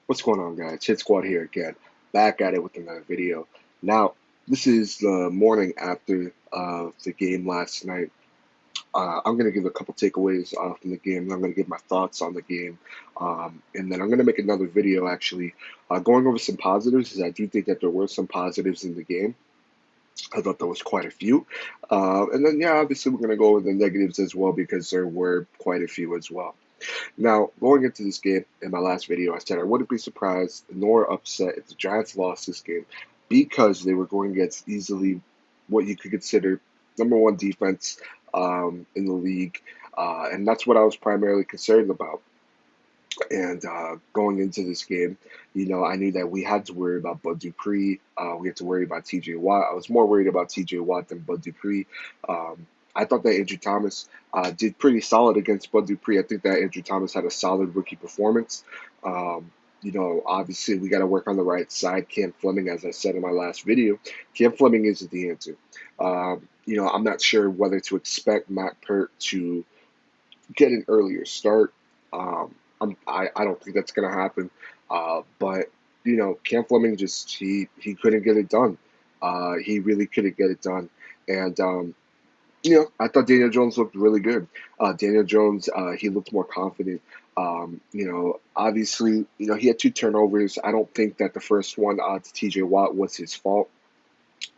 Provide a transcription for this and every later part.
What's going on, guys? Hit Squad here again, back at it with another video. Now, this is the morning after the game last night. I'm going to give a couple takeaways from the game. I'm going to give my thoughts on the game, and then I'm going to make another video actually going over some positives, as I do think that there were some positives in the game. I thought there was quite a few. And then, yeah, obviously we're going to go over the negatives as well because there were quite a few as well. Now, going into this game, in my last video, I said I wouldn't be surprised nor upset if the Giants lost this game because they were going against easily what you could consider number one defense in the league. And that's what I was primarily concerned about. And going into this game, I knew that we had to worry about Bud Dupree. We had to worry about TJ Watt. I was more worried about TJ Watt than Bud Dupree. I thought that Andrew Thomas did pretty solid against Bud Dupree. I think that Andrew Thomas had a solid rookie performance. Obviously, we got to work on the right side. Cam Fleming, as I said in my last video, Cam Fleming isn't the answer. I'm not sure whether to expect Matt Pert to get an earlier start. I don't think that's going to happen. But Cam Fleming just he couldn't get it done. He really couldn't get it done. And I thought Daniel Jones looked really good. Daniel Jones, he looked more confident. Obviously, he had two turnovers. I don't think that the first one to TJ Watt was his fault.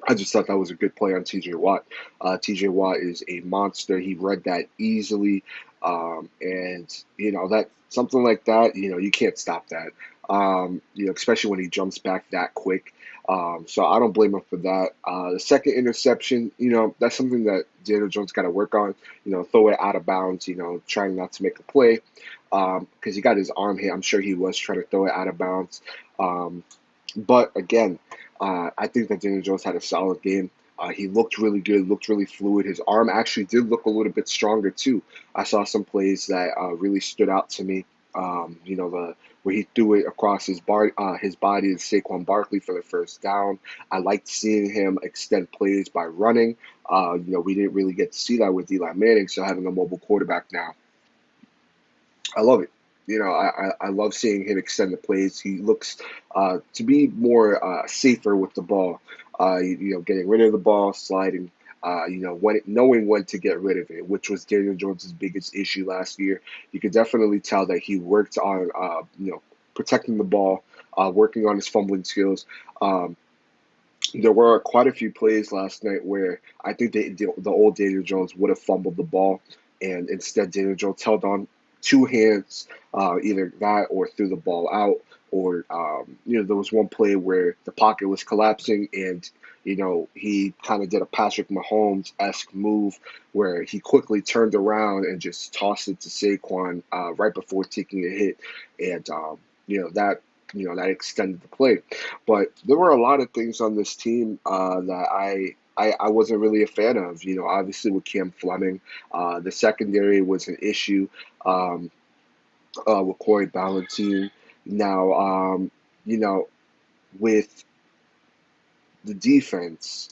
I just thought that was a good play on TJ Watt. TJ Watt is a monster. He read that easily. And that something like that, you can't stop that. Especially when he jumps back that quick. So I don't blame him for that. The second interception, that's something that Daniel Jones got to work on. Throw it out of bounds. Trying not to make a play because he got his arm hit. I'm sure he was trying to throw it out of bounds. But again, I think that Daniel Jones had a solid game. He looked really good, looked really fluid. His arm actually did look a little bit stronger too. I saw some plays that really stood out to me. The where he threw it across his body to Saquon Barkley for the first down. I liked seeing him extend plays by running. We didn't really get to see that with Eli Manning, so having a mobile quarterback now, I love it. I love seeing him extend the plays. He looks to be more safer with the ball. Getting rid of the ball, sliding. Knowing when to get rid of it, which was Daniel Jones's biggest issue last year. You could definitely tell that he worked on protecting the ball, working on his fumbling skills. There were quite a few plays last night where I think the old Daniel Jones would have fumbled the ball, and instead Daniel Jones held on two hands, either that or threw the ball out, or there was one play where the pocket was collapsing, and he kind of did a Patrick Mahomes-esque move where he quickly turned around and just tossed it to Saquon right before taking a hit, and that extended the play. But there were a lot of things on this team that I wasn't really a fan of. Obviously with Cam Fleming, the secondary was an issue with Corey Ballentine. Now, with the defense,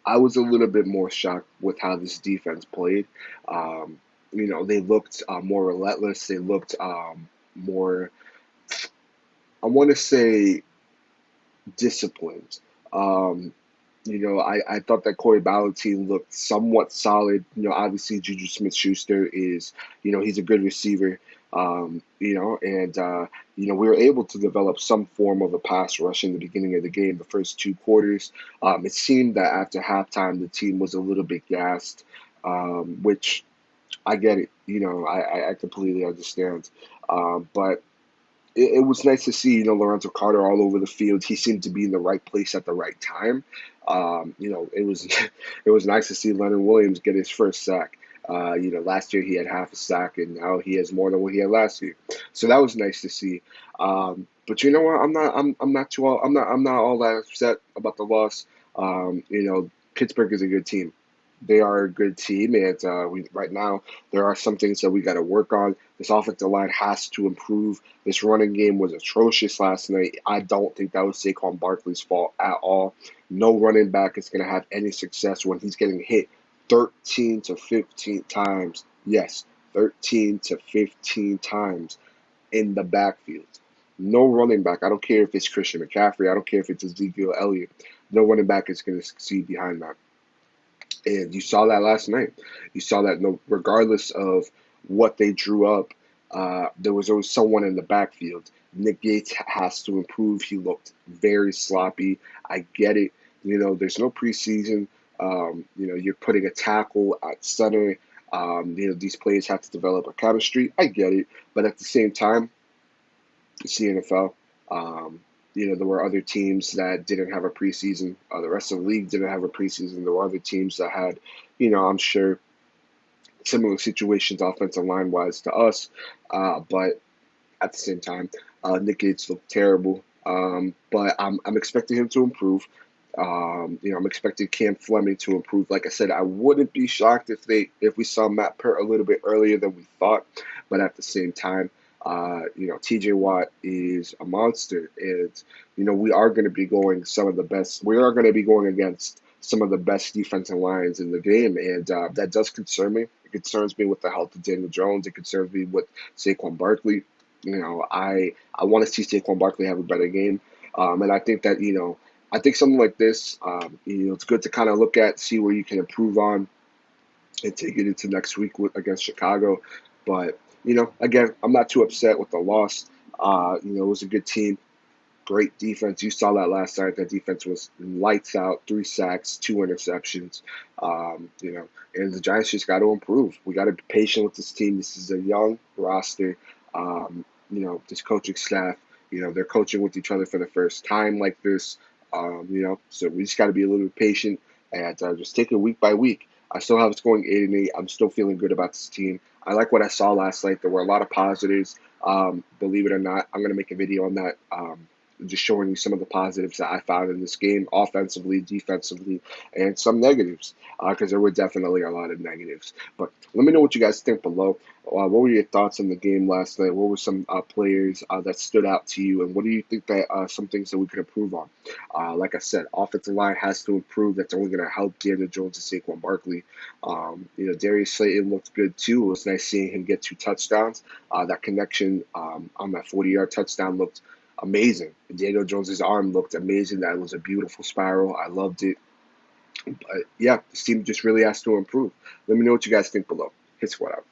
I was a little bit more shocked with how this defense played. They looked more relentless. They looked more, I want to say, disciplined. I thought that Corey Ballentine looked somewhat solid. Obviously Juju Smith-Schuster is, he's a good receiver. And we were able to develop some form of a pass rush in the beginning of the game, the first two quarters. It seemed that after halftime, the team was a little bit gassed, which I get it. I completely understand. But it was nice to see, Lorenzo Carter all over the field. He seemed to be in the right place at the right time. It was it was nice to see Leonard Williams get his first sack. Last year he had half a sack, and now he has more than what he had last year. So that was nice to see. But you know what? I'm not all that upset about the loss. Pittsburgh is a good team. They are a good team, and right now there are some things that we got to work on. This offensive line has to improve. This running game was atrocious last night. I don't think that was Saquon Barkley's fault at all. No running back is going to have any success when he's getting hit 13 to 15 times. Yes, 13 to 15 times in the backfield. No running back. I don't care if it's Christian McCaffrey. I don't care if it's Ezekiel Elliott. No running back is going to succeed behind that. And you saw that last night. You saw that no, regardless of what they drew up, there was always someone in the backfield. Nick Gates has to improve. He looked very sloppy. I get it. There's no preseason. You're putting a tackle at center. These players have to develop a chemistry. I get it. But at the same time, it's the NFL. Um, there were other teams that didn't have a preseason. The rest of the league didn't have a preseason. There were other teams that had, I'm sure, similar situations offensive line wise to us. But at the same time, Nick Gates looked terrible. But I'm expecting him to improve. I'm expecting Cam Fleming to improve. Like I said, I wouldn't be shocked if we saw Matt Pert a little bit earlier than we thought. But at the same time, T.J. Watt is a monster, and we are going to be going some of the best. We are going to be going against some of the best defensive lines in the game, and that does concern me. It concerns me with the health of Daniel Jones. It concerns me with Saquon Barkley. I want to see Saquon Barkley have a better game, and I think that I think something like this, it's good to kind of look at, see where you can improve on, and take it into next week against Chicago. But again, I'm not too upset with the loss. It was a good team, great defense. You saw that last night. That defense was lights out, 3 sacks, 2 interceptions. And the Giants just got to improve. We got to be patient with this team. This is a young roster. This coaching staff. They're coaching with each other for the first time like this. So we just got to be a little bit patient and just take it week by week. I still have us going 8-8. I'm still feeling good about this team. I like what I saw last night. There were a lot of positives. Believe it or not, I'm going to make a video on that, just showing you some of the positives that I found in this game, offensively, defensively, and some negatives, because there were definitely a lot of negatives. But let me know what you guys think below. What were your thoughts on the game last night? What were some players that stood out to you, and what do you think that some things that we could improve on? Like I said, offensive line has to improve. That's only going to help Daniel Jones and Saquon Barkley. Darius Slayton looked good too. It was nice seeing him get 2 touchdowns. That connection on that 40-yard touchdown looked amazing. Daniel Jones's arm looked amazing. That was a beautiful spiral. I loved it. But yeah, this team just really has to improve. Let me know what you guys think below. Hit squad out.